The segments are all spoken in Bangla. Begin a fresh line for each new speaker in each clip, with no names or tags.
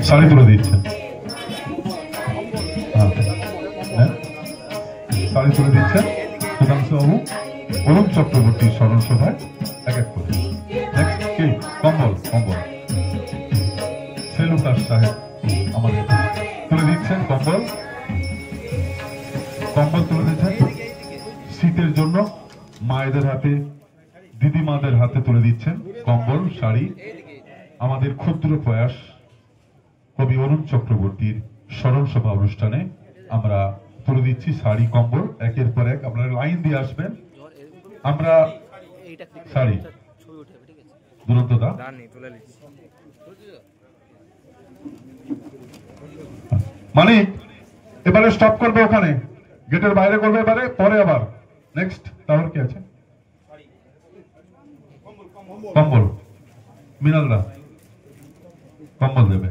শাড়ি তুলে দিচ্ছেন, শাড়ি তুলে দিচ্ছেন সুধাংশু বাবু অরুণ চক্রবর্তীর স্মরণ সভায় এক এক করে। কম্বল কম্বল সেলুকার সাহেব আমাদের তুলে দিচ্ছেন কম্বল, কম্বল তুলে দিচ্ছেন। শীতের জন্য মায়েদের হাতে, দিদিমাদের হাতে তুলে দিচ্ছেন কম্বল শাড়ি। আমাদের ক্ষুদ্র প্রয়াস কবি অরুণ চক্রবর্তীর স্মরণ সভা অনুষ্ঠানে আমরা তুলে দিচ্ছি শাড়ি কম্বল একের পর এক। আপনারা লাইন দিয়ে আসবেন। আমরা শাড়ি দুরন্তদা মানে এবারে স্টপ করবে, ওখানে গেটের বাইরে করবে এবারে, পরে আবার নেক্সট। তাহলে কি আছে? কম্বল মৃণালদা কম্বল দেবে,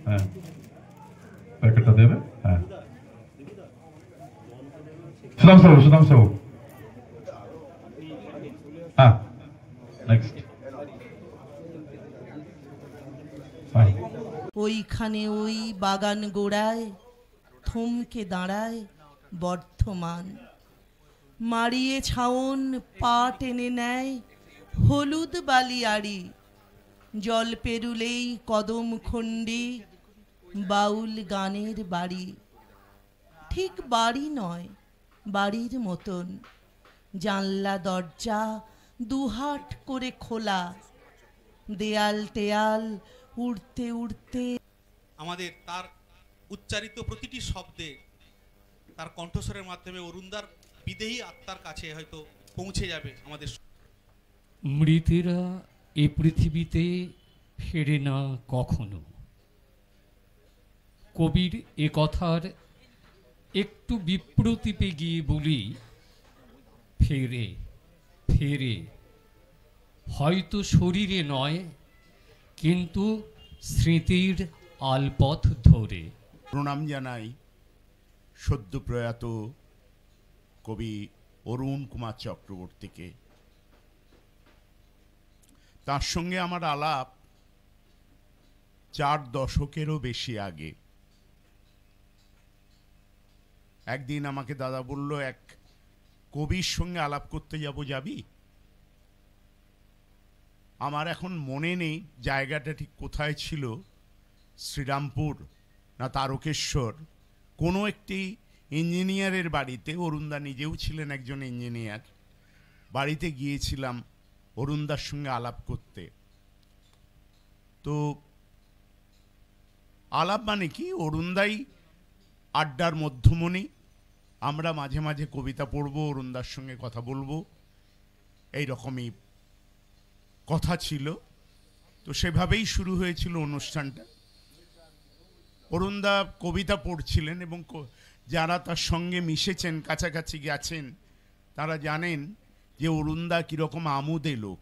হ্যাঁ প্যাকেটটা দেবে। হ্যাঁ সুধাংশু বাবু, সুধাংশু বাবু, হ্যাঁ নেক্সট।
ওইখানে ওই বাগান গোড়ায় থমকে দাঁড়ায় বর্ধমান, মারিয়ে ছাউন পা টেনে নেয় হলুদ বালিয়াড়ি, জল পেরুলেই কদম খণ্ডে বাউল গানের বাড়ি। ঠিক বাড়ি নয়, বাড়ির মতন, জানলা দরজা দুহাট করে খোলা, দেয়াল টেয়াল উড়তে উড়তে
আমাদের তার উচ্চারিত প্রতিটি শব্দে তার কণ্ঠস্বরের মাধ্যমে অরুণদার বিদেহী আত্মার কাছে হয়তো পৌঁছে যাবে। আমাদের
মৃতেরা এ পৃথিবীতে ফেরে না কখনো। কবির এ কথার একটু বিপ্রতীপে গিয়ে বলি, ফেরে ফেরে হয়তো শরীরে নয়, কিন্তু স্মৃতির আলপথ ধরে।
প্রণাম জানাই সদ্য প্রয়াত কবি অরুণ কুমার চক্রবর্তীকে। তার সঙ্গে আমার আলাপ 4 দশকেরও বেশি আগে। একদিন আমাকে দাদা বলল, এক কবির সঙ্গে আলাপ করতে যাবি? আমার এখন মনে নেই জায়গাটা ঠিক কোথায় ছিল, শ্রীরামপুর না তারকেশ্বর, কোনো একটি ইঞ্জিনিয়ারের বাড়িতে। অরুণদা নিজেও ছিলেন একজন ইঞ্জিনিয়ার। বাড়িতে গিয়েছিলাম অরুণদার সঙ্গে আলাপ করতে। তো আলাপ মানে কি, অরুণদাই আড্ডার মধ্যমণি। আমরা মাঝে মাঝে কবিতা পড়বো, অরুণদার সঙ্গে কথা বলবো, এই রকমই কথা ছিল। তো সেভাবেই শুরু হয়েছিল অনুষ্ঠানটা। অরুণদা কবিতা পড়ছিলেন এবং যারা তার সঙ্গে মিশেছেন, কাছাকাছি গেছেন, তারা জানেন যে অরুণদা কিরকম আমোদে লোক।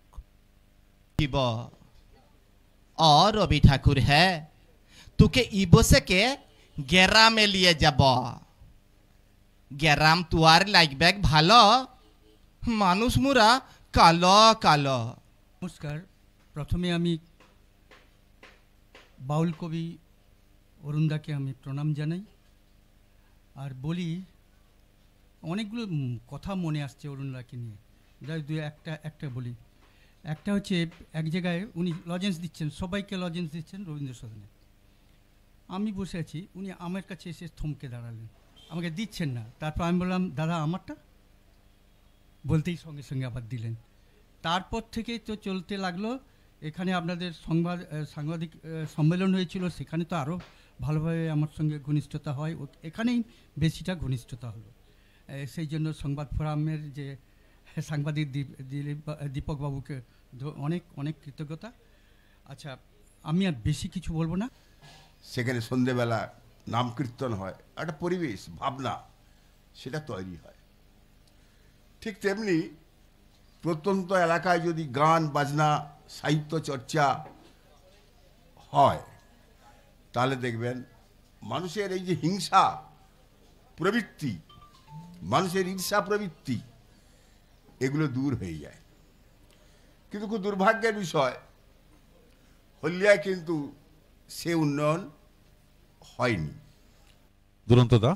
और रवि ठाकुर है तुके इबसे के ग्रामे लिए যাব। গ্রাম তুয়ার লাগবে ভালো, মানুষ মুরা কালো কালো।
নমস্কার। প্রথমে আমি বাউল কবি অরুণদাকে আমি প্রণাম জানাই। আর বলি, অনেকগুলো কথা মনে আসছে অরুণদাকে নিয়ে, যাই দু একটা বলি। একটা হচ্ছে, এক জায়গায় উনি লজেন্স দিচ্ছেন, সবাইকে লজেন্স দিচ্ছেন রবীন্দ্র সদনে। আমি বসে আছি, উনি আমার কাছে এসে থমকে দাঁড়ালেন, আমাকে দিচ্ছেন না। তারপর আমি বললাম, দাদা আমারটা, বলতেই সঙ্গে সঙ্গে আবার দিলেন। তারপর থেকেই তো চলতে লাগলো। এখানে আপনাদের সাংবাদিক সম্মেলন হয়েছিল, সেখানে তো আরও ভালোভাবে আমার সঙ্গে ঘনিষ্ঠতা হয়, এখানেই বেশিটা ঘনিষ্ঠতা হলো। সেই জন্য সংবাদ ফোরামের যে সাংবাদিক দীপক বাবুকে অনেক অনেক কৃতজ্ঞতা। আচ্ছা, আমি আর বেশি কিছু বলবো না।
সেখানে সন্ধেবেলা নাম কীর্তন হয়, একটা পরিবেশ ভাবনা সেটা তৈরি হয়। ঠিক তেমনি প্রত্যন্ত এলাকায় যদি গান বাজনা সাহিত্য চর্চা হয়, তাহলে দেখবেন মানুষের এই যে হিংসা প্রবৃত্তি, মানুষের ঈর্ষা প্রবৃত্তি, এগুলো দূর হয়ে যায়। কিন্তু খুব দুর্ভাগ্যের বিষয়, হলদিয়ায় কিন্তু সে উন্নয়ন হয়নি।
দুরন্তদা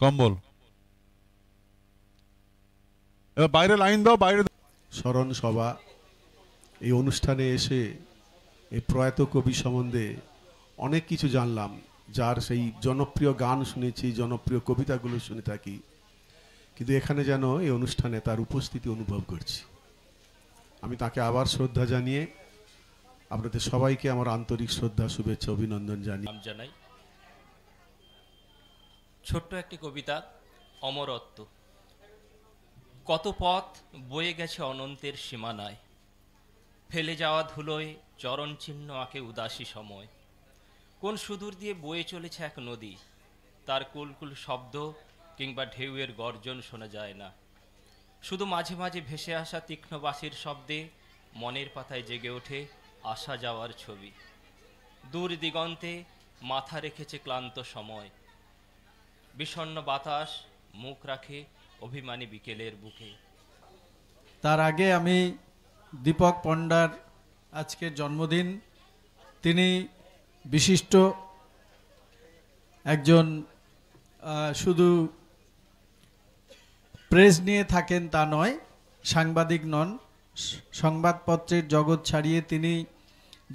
কম্বল, এবার বাইরে লাইন দাও, বাইরে।
স্মরণ সভা, এই অনুষ্ঠানে এসে এই প্রয়াত কবি সম্বন্ধে অনেক কিছু জানলাম। যার সেই জনপ্রিয় গান শুনেছি, জনপ্রিয় কবিতাগুলো শুনে থাকি, কিন্তু এখানে যেন এই অনুষ্ঠানে তার উপস্থিতি অনুভব করছি। আমি তাকে আবার শ্রদ্ধা জানিয়ে আপনাদের সবাইকে আমার আন্তরিক শ্রদ্ধা, শুভেচ্ছা, অভিনন্দন জানাই।
ছোট্ট একটি কবিতা, অমরত্ব। কত পথ বয়ে গেছে অনন্তের সীমানায়, ফেলে যাওয়া ধুলোয় চরণ চিহ্ন আঁকে উদাসী সময়। কোন সুদূর দিয়ে বয়ে চলেছে এক নদী, তার কুলকুল শব্দ কিংবা ঢেউয়ের গর্জন শোনা যায় না। শুধু মাঝে মাঝে ভেসে আসা তীক্ষ্ণ বাঁশির শব্দে মনের পাতায় জেগে ওঠে আসা যাওয়ার ছবি। দূর দিগন্তে মাথা রেখেছে ক্লান্ত সময়, বিষণ্ণ বাতাস মুখ রাখে অভিমানী বিকেলের বুকে।
তার আগে আমি দীপক পণ্ডার আজকের জন্মদিন। তিনি বিশিষ্ট একজন, শুধু প্রেস নিয়ে থাকেন তা নয়, সাংবাদিক নন, সংবাদপত্রের জগৎ ছাড়িয়ে তিনি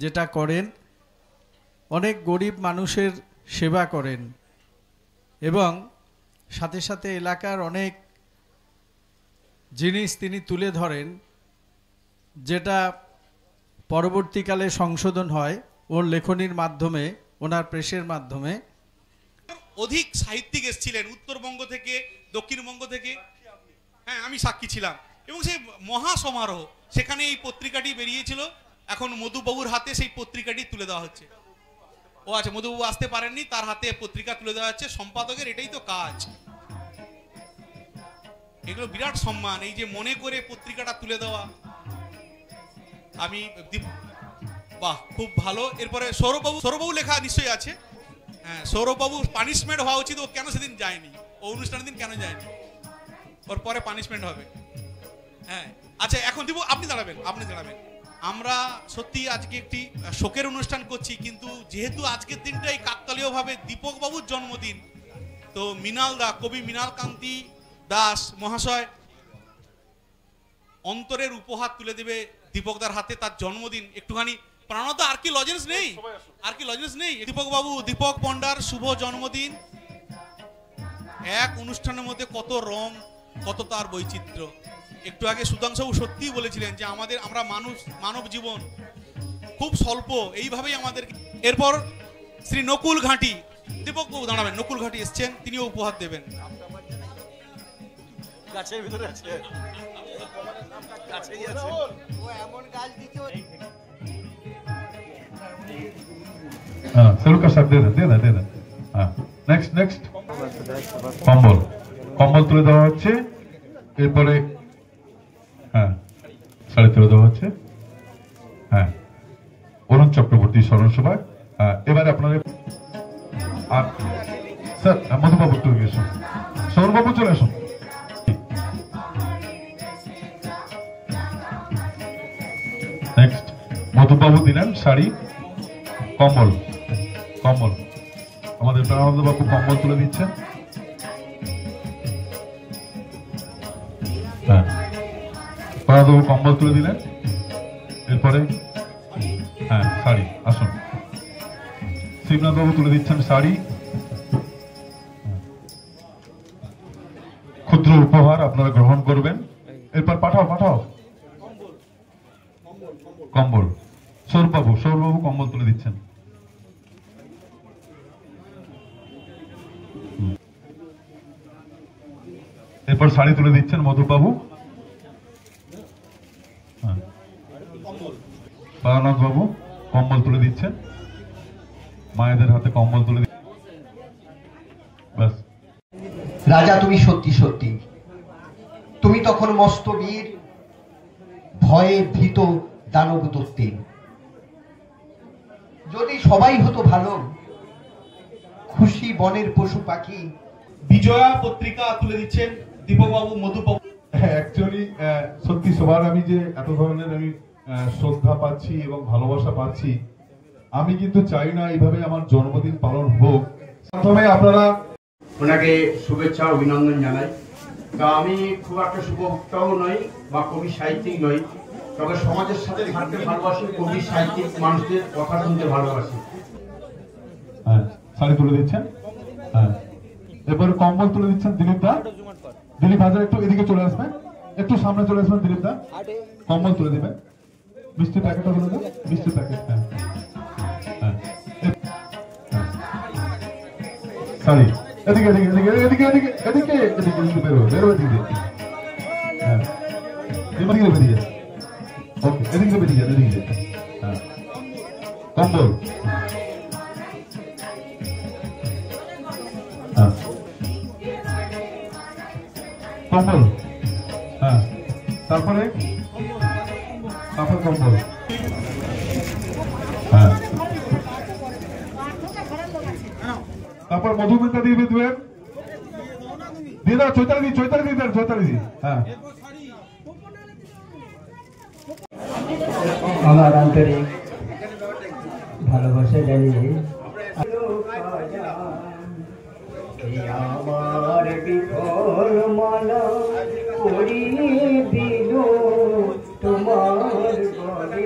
যেটা করেন, অনেক গরিব মানুষের সেবা করেন এবং সাথে সাথে এলাকার অনেক জিনিস তিনি তুলে ধরেন, যেটা পরবর্তীকালে সংশোধন হয় ওর লেখনীর মাধ্যমে, ওনার প্রেসের মাধ্যমে।
অধিক সাহিত্যিক এসেছিলেন উত্তরবঙ্গ থেকে, দক্ষিণবঙ্গ থেকে। হ্যাঁ, আমি সাক্ষী ছিলাম। এবং সেই মহা সমারোহ, সেখানে এই পত্রিকাটি বেরিয়েছিল, এখন মধুবাবুর হাতে সেই পত্রিকাটি তুলে দেওয়া হচ্ছে। ও আচ্ছা, মধুবাবু আসতে পারেননি, তার হাতে পত্রিকা তুলে দেওয়া হচ্ছে। সম্পাদকের এটাই তো কাজ, এগুলো বিরাট সম্মান, এই যে মনে করে পত্রিকাটা তুলে দেওয়া। আমি বাহ, খুব ভালো। এরপরে সৌরভবাবু লেখা নিশ্চয়ই আছে। হ্যাঁ, সৌরভবাবু পানিশমেন্ট হওয়া উচিত, ও কেন সেদিন যায়নি, ও অনুষ্ঠানের দিন কেন যায়নি, ওর পরে পানিশমেন্ট হবে। হ্যাঁ আচ্ছা, এখন দিব, আপনি দাঁড়াবেন। আমরা সত্যি আজকে একটি শোকের অনুষ্ঠান করছি, কিন্তু যেহেতু আজকের দিনটাই কাকতালীয়ভাবে দীপক বাবুর জন্মদিন, তো কবি মৃণাল কান্তি দাস মহাশয় অন্তরের উপহার তুলে দেবে দীপকদার হাতে, তার জন্মদিন। একটুখানি প্রাণত আর কি লজেন্স নেই, দীপক পণ্ডার শুভ জন্মদিন। এক অনুষ্ঠানের মধ্যে কত রং, কত তার বৈচিত্র্য। একটু আগে সুধাংশবাবু সত্যিই বলেছিলেন যে আমরা মানব জীবন খুব স্বল্প, এইভাবেই আমাদের। এরপর শ্রী নকুল ঘাঁটি, দীপক বাবু দাঁড়াবেন, নকুল ঘাঁটি এসছেন, তিনিও উপহার দেবেন।
গাছের ভিতরে আছে, গাছেই আছে, ও এমন গাছ দিতে।
हाँ, सर का शब्द दे दे। हाँ, नेक्स्ट কম্বল তুলে দেওয়া হচ্ছে। এরপরে হ্যাঁ, শাড়ি তুলে দেওয়া হচ্ছে। হ্যাঁ, অরুণ চক্রবর্তী স্মরণ সভায়। এবারে আপনাদের আর স্যার মধুবাবু একটু এসুন, সৌরবাবু চলে আসুন। নেক্সট মধুবাবু দিলেন শাড়ি, কম্বল। আমাদের প্রাণানন্দ বাবু কম্বল তুলে দিচ্ছেন। হ্যাঁ, প্রাণানন্দ বাবু কম্বল তুলে দিলেন। এরপরে হ্যাঁ, শাড়ি আসুন। শিবনাথ বাবু তুলে দিচ্ছেন শাড়ি। ক্ষুদ্র উপহার আপনারা গ্রহণ করবেন। এরপর পাঠাও কম্বল। সৌরবাবু কম্বল তুলে দিচ্ছেন। এরপর শাড়ি তুলে দিচ্ছেন মধুবাবু। প্রাণনাথ বাবু কম্বল তুলে দিচ্ছেন, মায়েদের হাতে কম্বল তুলে দিচ্ছেন। ব্যাস।
রাজা তুমি সত্যি, তুমি তখন মস্ত বীর, ভয়ে ভীত দানব দত্তে। যদি সবাই হতো ভালো, খুশি বনের পশু পাখি।
বিজয়া পত্রিকা তুলে দিচ্ছেন দীপক বাবু, মধুবাবু।
অ্যাকচুয়ালি সত্যি সবার আমি যে এত ধরনের আমি শ্রদ্ধা পাচ্ছি এবং ভালোবাসা পাচ্ছি, আমি কিন্তু চাই না এইভাবে আমার জন্মদিন পালন হোক। প্রথমে আপনারা
ওনাকে শুভেচ্ছা অভিনন্দন জানাই। তা আমি খুব একটা শুভবক্তাও নই বা কবি সাহিত্যিক নই, তবে সমাজের সাথে থাকতে ভালোবাসি, কবি সাহিত্যিক মানুষদের কথা শুনতে ভালোবাসি।
হ্যাঁ, শাড়ি তুলে দিচ্ছেন। হ্যাঁ, এরপর কম্বল তুলে দিচ্ছেন দিলীপ দা। দিলীপ হাজার একটু এদিকে চলে আসবেন, একটু সামনে চলে আসবেন দিলীপ দা। কম্বল তুলে দিবেন। মিষ্টি প্যাকেটটা তুলে দেন, মিষ্টি প্যাকেট। হ্যাঁ, শাড়ি এদিকে বেরো এদিকে। হ্যাঁ, এদিকে বেরিয়ে যান। ওকে, এদিকে বেরিয়ে যান, এদিকে। হ্যাঁ, কম্বল। হ্যাঁ, কম্বল। হ্যাঁ, তারপরে কম্বল। হ্যাঁ, তারপর মধুমিতা দিয়ে দেবেন। দিয়ে দাও, চৈতালি দি। হ্যাঁ,
আমার আন্তরিক ভালোবাসা জানিয়ে আমার বিফল মালা পরিয়ে দিল তোমার গলে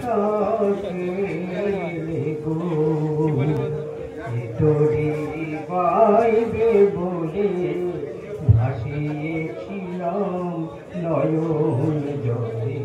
সহসাকে গো, তোরে পাইবে বলে ভাসিয়েছিলাম নয়ন জলে।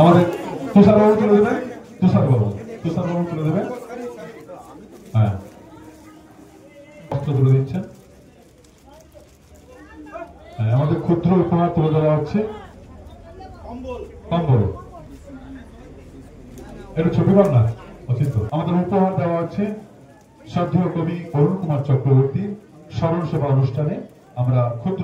আমাদের তুষারবাবু তুলে দেবেন, তুষারবাবু তুলে দেবেন। হ্যাঁ, বস্ত্র তুলে দিচ্ছেন। হ্যাঁ, আমাদের ক্ষুদ্র উপহার তুলে দেওয়া হচ্ছে কম্বল। এটা ছবি পান না অচিন্ত। আমাদের উপহার দেওয়া হচ্ছে শ্রদ্ধেয় কবি অরুণ কুমার চক্রবর্তী স্মরণ সভা অনুষ্ঠানে আমরা ক্ষুদ্র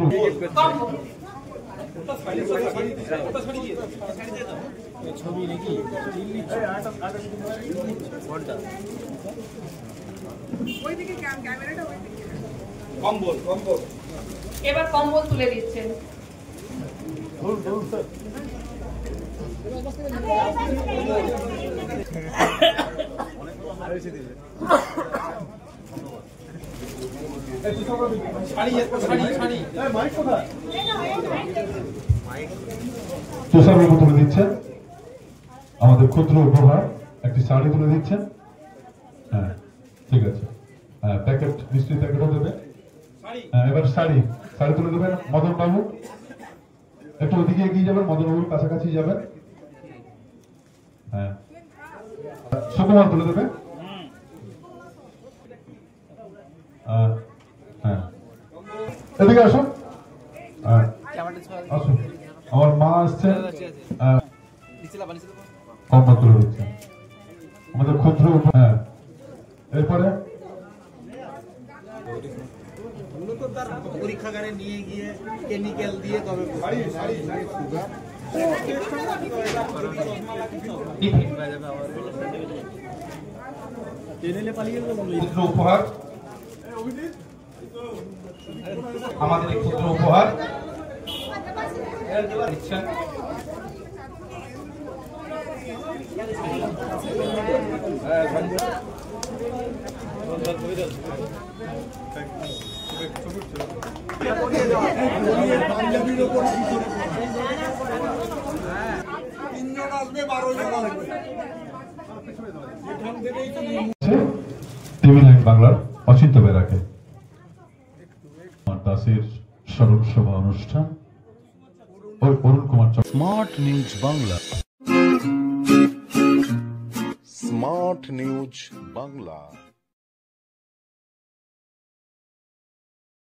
এবার কম্বল তুলে দিচ্ছেন।
তুষারবাবু তুলে দিচ্ছেন আমাদের ক্ষুদ্র উপহার, একটি শাড়ি তুলে দিচ্ছেন। হ্যাঁ, ঠিক আছে। হ্যাঁ, প্যাকেট, মিষ্টির প্যাকেটও দেবে। হ্যাঁ, এবার শাড়ি তুলে দেবেন মদন বাবু। একটু ওদিকে এগিয়ে যাবেন, মদন বাবুর কাছাকাছি যাবেন। হ্যাঁ, সুকুমার তুলে দেবে। হ্যাঁ, এদিকে আসুন। আসুন, আমার মা আসছেন, কম্বল তুলে দিচ্ছেন আমাদের ক্ষুদ্র। হ্যাঁ, এরপরে
পরীক্ষাগারে নিয়ে গিয়ে কেমিক্যাল দিয়ে তবে
উপহার, আমাদের এই ক্ষুদ্র উপহার দিচ্ছেন।
টিভি নাইন বাংলার অচিন্ত বেরাকে দাসের স্মরণ সভা অনুষ্ঠান Arun Kumar
smart news Bangla. Smart news Bangla.